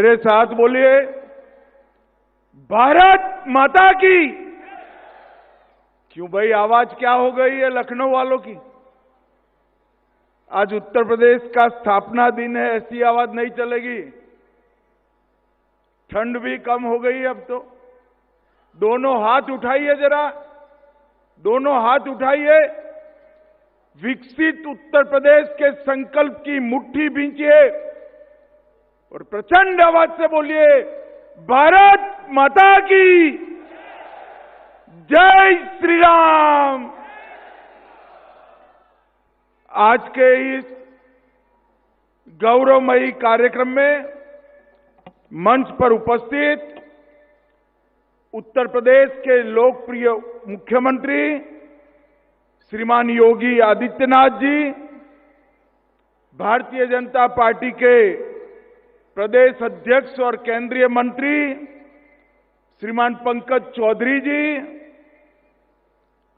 मेरे साथ बोलिए, भारत माता की। क्यों भाई, आवाज क्या हो गई है लखनऊ वालों की? आज उत्तर प्रदेश का स्थापना दिन है, ऐसी आवाज नहीं चलेगी। ठंड भी कम हो गई है अब तो। दोनों हाथ उठाइए जरा, दोनों हाथ उठाइए। विकसित उत्तर प्रदेश के संकल्प की मुट्ठी भींचिए और प्रचंड आवाज से बोलिए, भारत माता की जय श्री राम। आज के इस गौरवमयी कार्यक्रम में मंच पर उपस्थित उत्तर प्रदेश के लोकप्रिय मुख्यमंत्री श्रीमान योगी आदित्यनाथ जी, भारतीय जनता पार्टी के प्रदेश अध्यक्ष और केंद्रीय मंत्री श्रीमान पंकज चौधरी जी,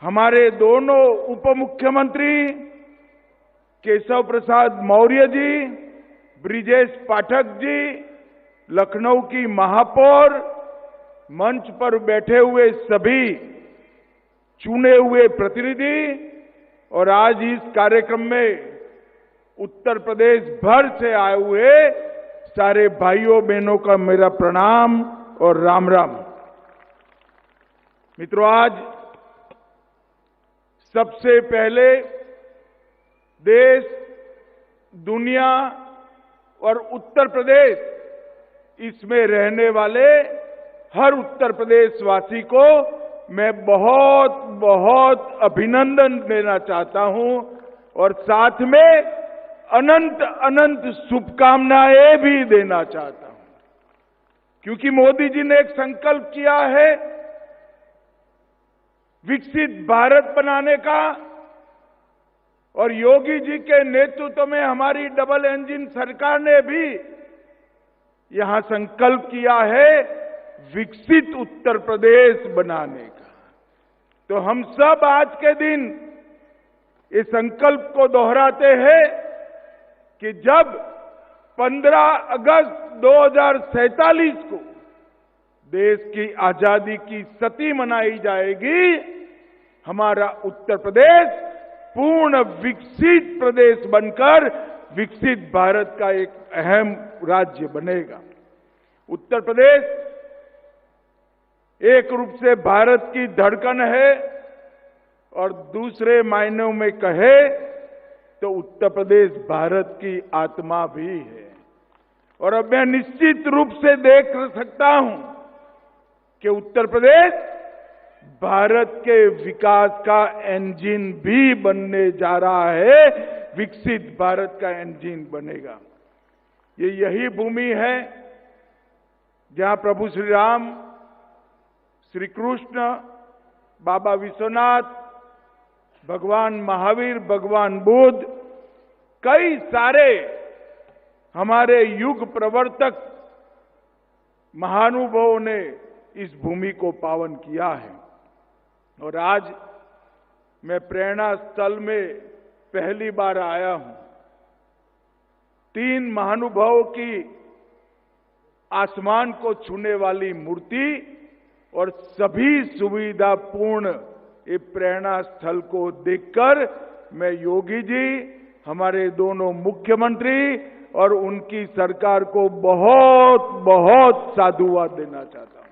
हमारे दोनों उप मुख्यमंत्री केशव प्रसाद मौर्य जी, ब्रिजेश पाठक जी, लखनऊ की महापौर, मंच पर बैठे हुए सभी चुने हुए प्रतिनिधि और आज इस कार्यक्रम में उत्तर प्रदेश भर से आए हुए सारे भाइयों बहनों का मेरा प्रणाम और राम राम। मित्रों, आज सबसे पहले देश, दुनिया और उत्तर प्रदेश, इसमें रहने वाले हर उत्तर प्रदेश वासी को मैं बहुत बहुत अभिनंदन देना चाहता हूं और साथ में अनंत अनंत शुभकामनाएं भी देना चाहता हूं, क्योंकि मोदी जी ने एक संकल्प किया है विकसित भारत बनाने का, और योगी जी के नेतृत्व में हमारी डबल इंजन सरकार ने भी यहां संकल्प किया है विकसित उत्तर प्रदेश बनाने का। तो हम सब आज के दिन इस संकल्प को दोहराते हैं कि जब 15 अगस्त 2047 को देश की आजादी की शती मनाई जाएगी, हमारा उत्तर प्रदेश पूर्ण विकसित प्रदेश बनकर विकसित भारत का एक अहम राज्य बनेगा। उत्तर प्रदेश एक रूप से भारत की धड़कन है और दूसरे मायनों में कहे तो उत्तर प्रदेश भारत की आत्मा भी है। और अब मैं निश्चित रूप से देख सकता हूं कि उत्तर प्रदेश भारत के विकास का इंजन भी बनने जा रहा है, विकसित भारत का इंजन बनेगा। ये यही भूमि है जहां प्रभु श्री राम, श्री कृष्ण, बाबा विश्वनाथ, भगवान महावीर, भगवान बुद्ध, कई सारे हमारे युग प्रवर्तक महानुभावों ने इस भूमि को पावन किया है। और आज मैं प्रेरणा स्थल में पहली बार आया हूं। 3 महानुभावों की आसमान को छूने वाली मूर्ति और सभी सुविधापूर्ण ये प्रेरणा स्थल को देखकर मैं योगी जी, हमारे दोनों मुख्यमंत्री और उनकी सरकार को बहुत बहुत साधुवाद देना चाहता हूं।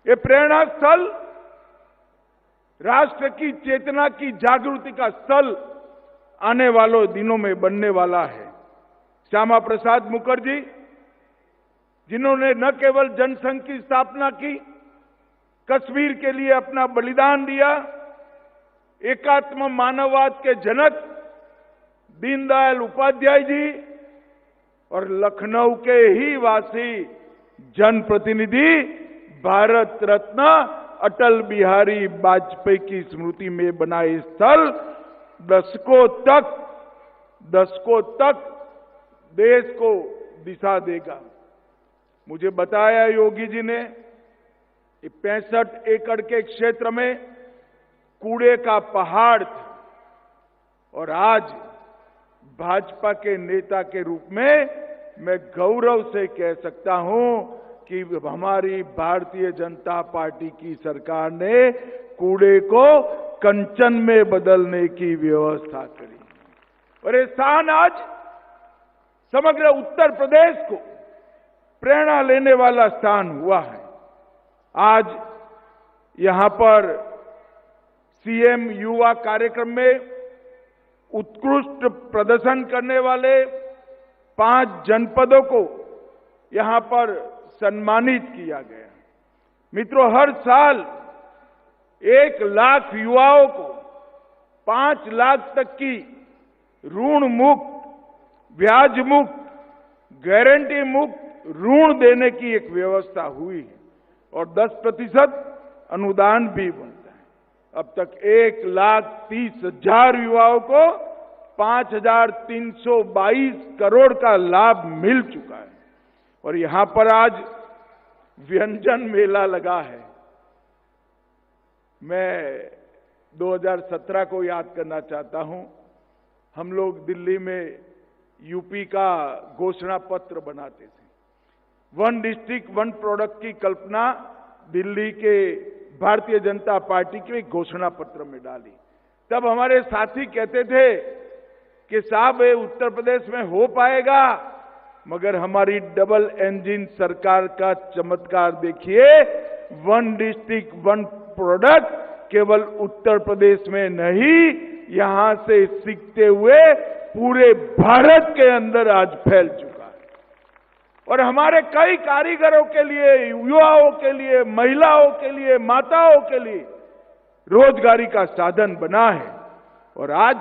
ये प्रेरणा स्थल राष्ट्र की चेतना की जागृति का स्थल आने वालों दिनों में बनने वाला है। श्यामा प्रसाद मुखर्जी, जिन्होंने न केवल जनसंघ की स्थापना की, कश्मीर के लिए अपना बलिदान दिया, एकात्म मानववाद के जनक दीनदयाल उपाध्याय जी और लखनऊ के ही वासी जनप्रतिनिधि भारत रत्न अटल बिहारी वाजपेयी की स्मृति में बनाए स्थल दशकों तक देश को दिशा देगा। मुझे बताया योगी जी ने 65 एकड़ के क्षेत्र में कूड़े का पहाड़ था और आज भाजपा के नेता के रूप में मैं गौरव से कह सकता हूं कि हमारी भारतीय जनता पार्टी की सरकार ने कूड़े को कंचन में बदलने की व्यवस्था करी और ये स्थान आज समग्र उत्तर प्रदेश को प्रेरणा लेने वाला स्थान हुआ है। आज यहां पर सीएम युवा कार्यक्रम में उत्कृष्ट प्रदर्शन करने वाले 5 जनपदों को यहां पर सम्मानित किया गया। मित्रों, हर साल 1 लाख युवाओं को 5 लाख तक की ऋण मुक्त, ब्याज मुक्त, गारंटी मुक्त ऋण देने की एक व्यवस्था हुई है और 10% अनुदान भी बनता है। अब तक 1,30,000 युवाओं को 5,322 करोड़ का लाभ मिल चुका है और यहां पर आज व्यंजन मेला लगा है। मैं 2017 को याद करना चाहता हूं। हम लोग दिल्ली में यूपी का घोषणा पत्र बनाते थे। 1 डिस्ट्रिक्ट 1 प्रोडक्ट की कल्पना दिल्ली के भारतीय जनता पार्टी के घोषणा पत्र में डाली। तब हमारे साथी कहते थे कि साहब ये उत्तर प्रदेश में हो पाएगा, मगर हमारी डबल इंजन सरकार का चमत्कार देखिए। 1 डिस्ट्रिक्ट 1 प्रोडक्ट केवल उत्तर प्रदेश में नहीं, यहां से सीखते हुए पूरे भारत के अंदर आज फैल चुका है और हमारे कई कारीगरों के लिए, युवाओं के लिए, महिलाओं के लिए, माताओं के लिए रोजगारी का साधन बना है और आज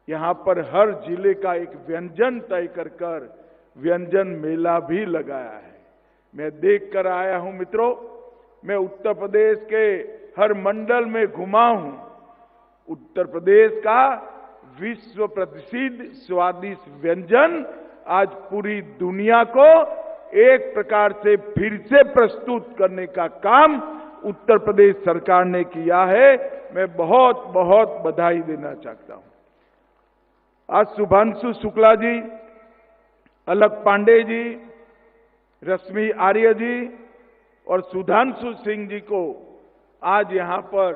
यहां पर हर जिले का एक व्यंजन तय कर व्यंजन मेला भी लगाया है। मैं देख कर आया हूं मित्रों, मैं उत्तर प्रदेश के हर मंडल में घुमा हूं। उत्तर प्रदेश का विश्व प्रसिद्ध स्वादिष्ट व्यंजन आज पूरी दुनिया को एक प्रकार से फिर से प्रस्तुत करने का काम उत्तर प्रदेश सरकार ने किया है। मैं बहुत बहुत बधाई देना चाहता हूं। आज शुभांशु शुक्ला जी, अलक पांडे जी, रश्मि आर्य जी और सुधांशु सिंह जी को आज यहां पर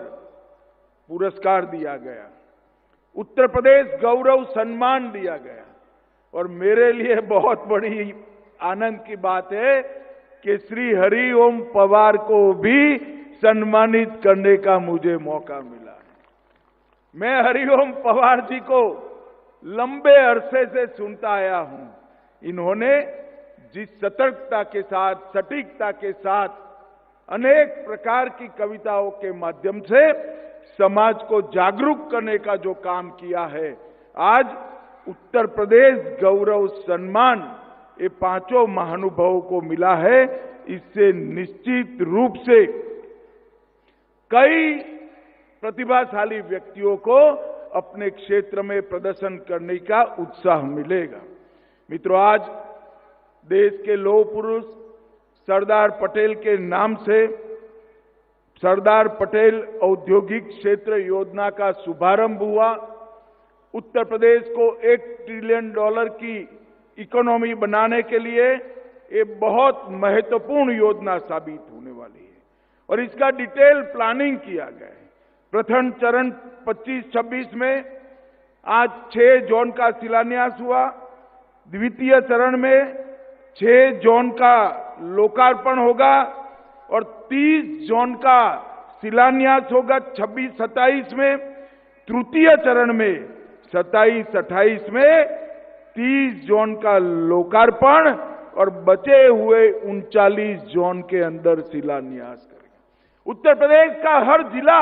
पुरस्कार दिया गया, उत्तर प्रदेश गौरव सम्मान दिया गया और मेरे लिए बहुत बड़ी आनंद की बात है कि श्री हरिओम पवार को भी सम्मानित करने का मुझे मौका मिला है। मैं हरिओम पवार जी को लंबे अरसे से सुनता आया हूं। इन्होंने जिस सतर्कता के साथ, सटीकता के साथ अनेक प्रकार की कविताओं के माध्यम से समाज को जागरूक करने का जो काम किया है, आज उत्तर प्रदेश गौरव सम्मान ये 5 महानुभावों को मिला है। इससे निश्चित रूप से कई प्रतिभाशाली व्यक्तियों को अपने क्षेत्र में प्रदर्शन करने का उत्साह मिलेगा। मित्रों, आज देश के लौह पुरुष सरदार पटेल के नाम से सरदार पटेल औद्योगिक क्षेत्र योजना का शुभारंभ हुआ। उत्तर प्रदेश को $1 ट्रिलियन की इकोनॉमी बनाने के लिए ये बहुत महत्वपूर्ण योजना साबित होने वाली है और इसका डिटेल प्लानिंग किया गया है। प्रथम चरण 25-26 में आज 6 जोन का शिलान्यास हुआ। द्वितीय चरण में 6 जोन का लोकार्पण होगा और 30 जोन का शिलान्यास होगा 26-27 में। तृतीय चरण में 27-28 में 30 जोन का लोकार्पण और बचे हुए 39 जोन के अंदर शिलान्यास करेगा। उत्तर प्रदेश का हर जिला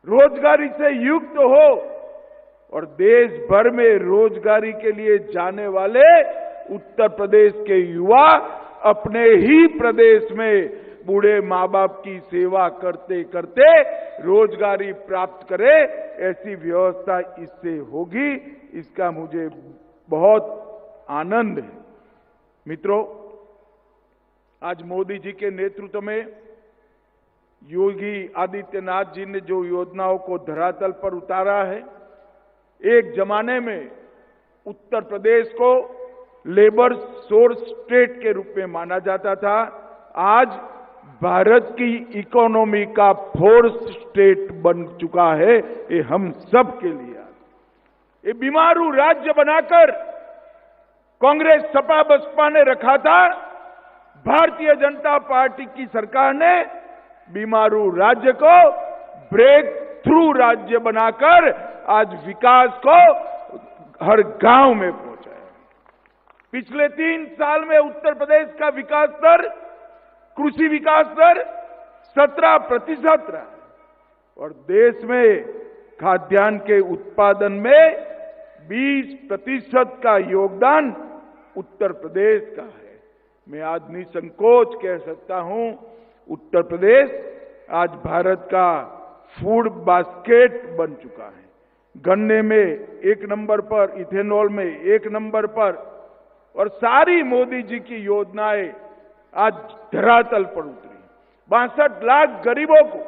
रोजगारी से युक्त हो और देश भर में रोजगारी के लिए जाने वाले उत्तर प्रदेश के युवा अपने ही प्रदेश में बूढ़े माँ बाप की सेवा करते करते रोजगारी प्राप्त करे, ऐसी व्यवस्था इससे होगी। इसका मुझे बहुत आनंद है। मित्रों, आज मोदी जी के नेतृत्व में योगी आदित्यनाथ जी ने जो योजनाओं को धरातल पर उतारा है, एक जमाने में उत्तर प्रदेश को लेबर सोर्स स्टेट के रूप में माना जाता था, आज भारत की इकोनॉमी का फोर्स स्टेट बन चुका है। ये हम सब के लिए ये बीमारू राज्य बनाकर कांग्रेस सपा बसपा ने रखा था। भारतीय जनता पार्टी की सरकार ने बीमारू राज्य को ब्रेक थ्रू राज्य बनाकर आज विकास को हर गांव में पहुंचाया। पिछले 3 साल में उत्तर प्रदेश का विकास दर, कृषि विकास दर 17% रहा और देश में खाद्यान्न के उत्पादन में 20% का योगदान उत्तर प्रदेश का है। मैं आज निसंकोच कह सकता हूं, उत्तर प्रदेश आज भारत का फूड बास्केट बन चुका है। गन्ने में 1 नंबर पर, इथेनॉल में 1 नंबर पर, और सारी मोदी जी की योजनाएं आज धरातल पर उतरी। 62 लाख गरीबों को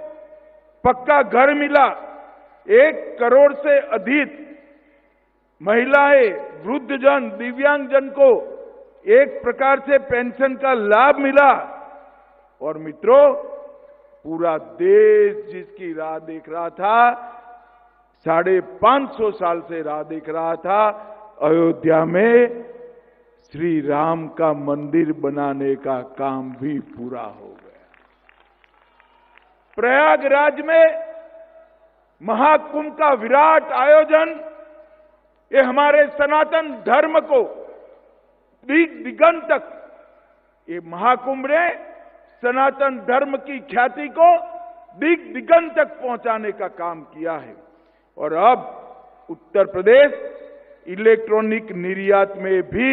पक्का घर मिला, 1 करोड़ से अधिक महिलाएं, वृद्धजन, दिव्यांगजन को एक प्रकार से पेंशन का लाभ मिला। और मित्रों, पूरा देश जिसकी राह देख रहा था, 550 साल से राह देख रहा था, अयोध्या में श्री राम का मंदिर बनाने का काम भी पूरा हो गया। प्रयागराज में महाकुंभ का विराट आयोजन, ये हमारे सनातन धर्म को दिगंत तक, ये महाकुंभ ने सनातन धर्म की ख्याति को दिगंत तक पहुंचाने का काम किया है। और अब उत्तर प्रदेश इलेक्ट्रॉनिक निर्यात में भी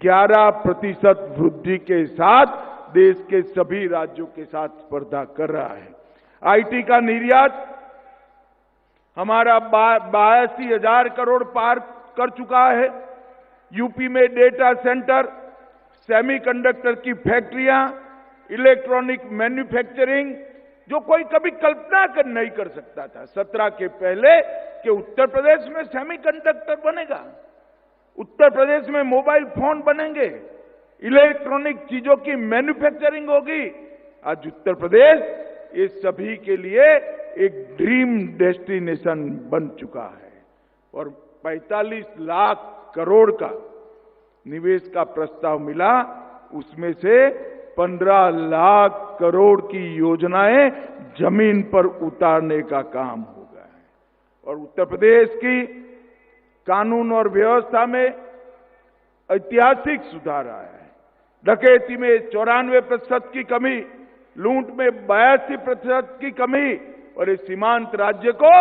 11% वृद्धि के साथ देश के सभी राज्यों के साथ स्पर्धा कर रहा है। आईटी का निर्यात हमारा 82,000 करोड़ पार कर चुका है। यूपी में डेटा सेंटर, सेमीकंडक्टर की फैक्ट्रियां, इलेक्ट्रॉनिक मैन्युफैक्चरिंग, जो कोई कभी कल्पना नहीं कर सकता था 17 के पहले कि उत्तर प्रदेश में सेमीकंडक्टर बनेगा, उत्तर प्रदेश में मोबाइल फोन बनेंगे, इलेक्ट्रॉनिक चीजों की मैन्युफैक्चरिंग होगी। आज उत्तर प्रदेश ये सभी के लिए एक ड्रीम डेस्टिनेशन बन चुका है और 45 लाख करोड़ का निवेश का प्रस्ताव मिला, उसमें से 15 लाख करोड़ की योजनाएं जमीन पर उतारने का काम हो गया है। और उत्तर प्रदेश की कानून और व्यवस्था में ऐतिहासिक सुधार आया है। डकैती में 94% की कमी, लूट में 82% की कमी, और इस सीमांत राज्य को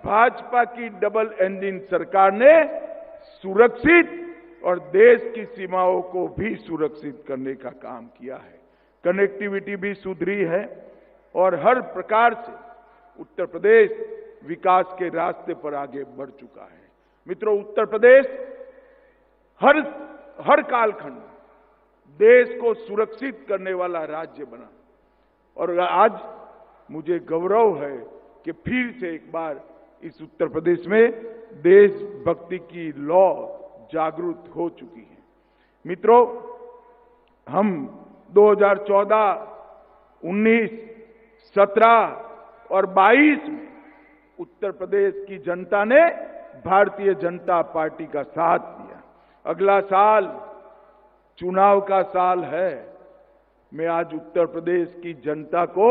भाजपा की डबल इंजन सरकार ने सुरक्षित और देश की सीमाओं को भी सुरक्षित करने का काम किया है। कनेक्टिविटी भी सुधरी है और हर प्रकार से उत्तर प्रदेश विकास के रास्ते पर आगे बढ़ चुका है। मित्रों, उत्तर प्रदेश हर कालखंड देश को सुरक्षित करने वाला राज्य बना और आज मुझे गौरव है कि फिर से एक बार इस उत्तर प्रदेश में देशभक्ति की लौ जागृत हो चुकी है। मित्रों, हम 2014, 19, 17 और 22 में उत्तर प्रदेश की जनता ने भारतीय जनता पार्टी का साथ दिया। अगला साल चुनाव का साल है। मैं आज उत्तर प्रदेश की जनता को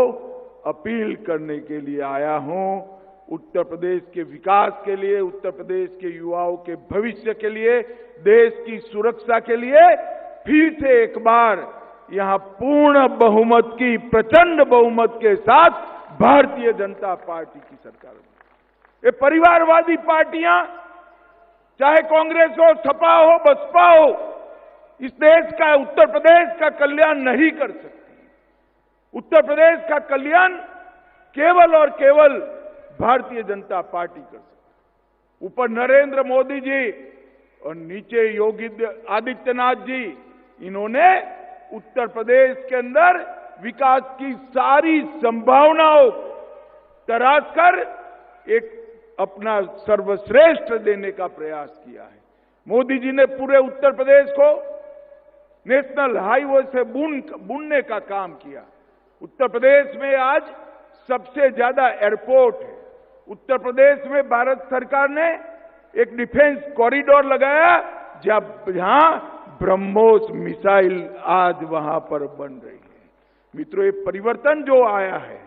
अपील करने के लिए आया हूं। उत्तर प्रदेश के विकास के लिए, उत्तर प्रदेश के युवाओं के भविष्य के लिए, देश की सुरक्षा के लिए फिर से एक बार यहां पूर्ण बहुमत की, प्रचंड बहुमत के साथ भारतीय जनता पार्टी की सरकार बनी। ये परिवारवादी पार्टियां, चाहे कांग्रेस हो, सपा हो, बसपा हो, इस देश का, उत्तर प्रदेश का कल्याण नहीं कर सकती। उत्तर प्रदेश का कल्याण केवल और केवल भारतीय जनता पार्टी कर सकती। ऊपर नरेंद्र मोदी जी और नीचे योगी आदित्यनाथ जी, इन्होंने उत्तर प्रदेश के अंदर विकास की सारी संभावनाओं को तराश कर एक अपना सर्वश्रेष्ठ देने का प्रयास किया है। मोदी जी ने पूरे उत्तर प्रदेश को नेशनल हाईवे से बुनने का काम किया। उत्तर प्रदेश में आज सबसे ज्यादा एयरपोर्ट है। उत्तर प्रदेश में भारत सरकार ने एक डिफेंस कॉरिडोर लगाया, जहां ब्रह्मोस मिसाइल आज वहां पर बन रही है। मित्रों, ये परिवर्तन जो आया है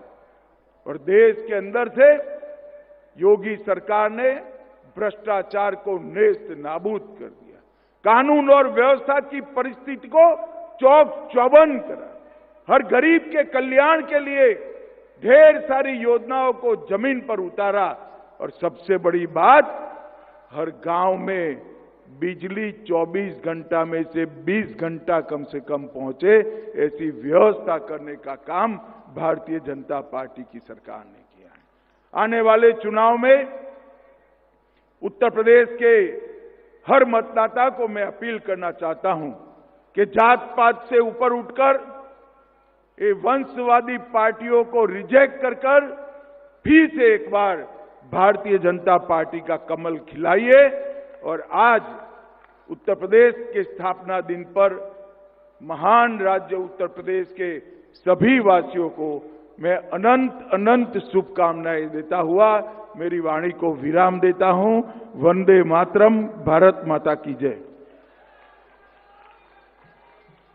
और देश के अंदर से योगी सरकार ने भ्रष्टाचार को नेस्त नाबूद कर दिया, कानून और व्यवस्था की परिस्थिति को चौक चौबंद करा, हर गरीब के कल्याण के लिए ढेर सारी योजनाओं को जमीन पर उतारा और सबसे बड़ी बात, हर गांव में बिजली 24 घंटा में से 20 घंटा कम से कम पहुंचे, ऐसी व्यवस्था करने का काम भारतीय जनता पार्टी की सरकार ने किया है। आने वाले चुनाव में उत्तर प्रदेश के हर मतदाता को मैं अपील करना चाहता हूं कि जात पात से ऊपर उठकर ये वंशवादी पार्टियों को रिजेक्ट कर फिर से एक बार भारतीय जनता पार्टी का कमल खिलाइए। और आज उत्तर प्रदेश के स्थापना दिन पर महान राज्य उत्तर प्रदेश के सभी वासियों को मैं अनंत अनंत शुभकामनाएं देता हुआ मेरी वाणी को विराम देता हूं। वंदे मातरम। भारत माता की जय।